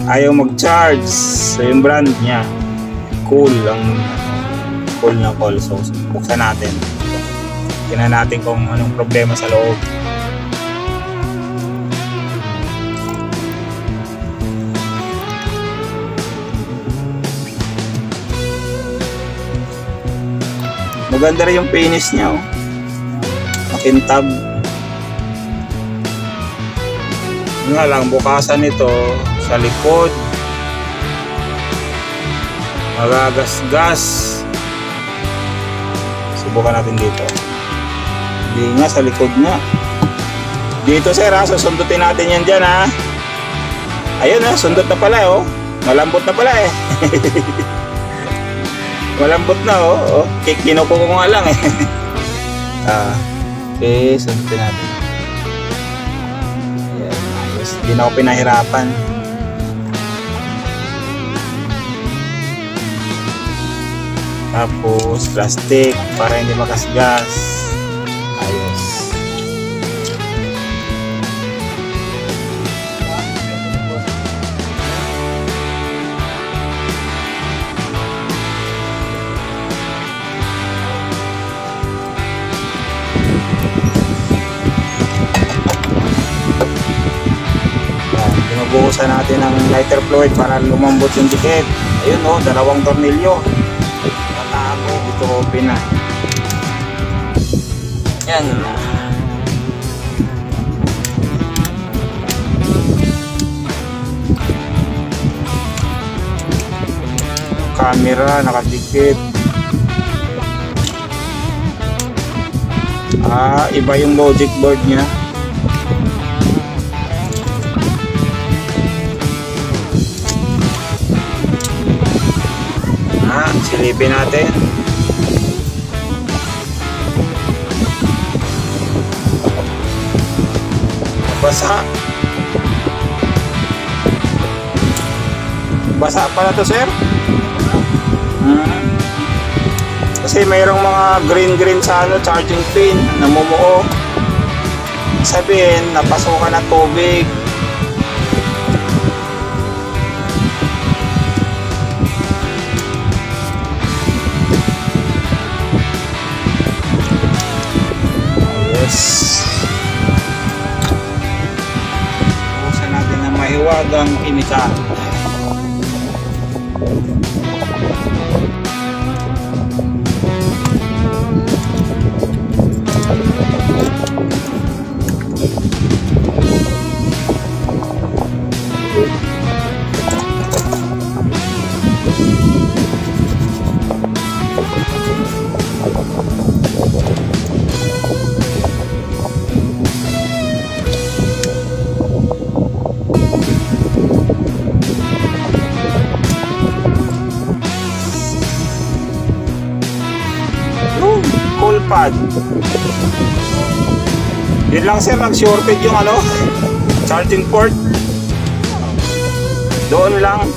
ayaw mag-charge. So yung brand niya cool ang cool na call. So buksan natin, tingnan natin kung anong problema sa loob. Maganda rin yung finish niya, oh. Makintab. Nga lang, bukasan nito sa likod magagasgas. Subukan natin dito. Hindi nga, sa likod nga. Dito sir ha, susundutin natin yan dyan ha. Ayun ha, sundot na pala oh. Malambot na pala eh. Malambot na oh. Kinuko ko nga lang eh. Okay, sundutin natin. Hindi na ako pinahirapan. Tapos plastic para hindi makasgas. Ayos. Binubuhusan natin ng lighter fluid para lumambot yung dikit. Ayun o, 2 tornilyo. Natago, dito open na. Yan. Camera nakadikit. Iba yung logic board niya. Silipin natin. Basa. Basa pala to sir. Kasi mayroong mga green sa charging pin namumuo. Sabihin napasukan ng tubig. Ubusan natin ng mahiwagang kimikal. Pad. Yun lang sir, nag-shorted yung charging port. Doon lang.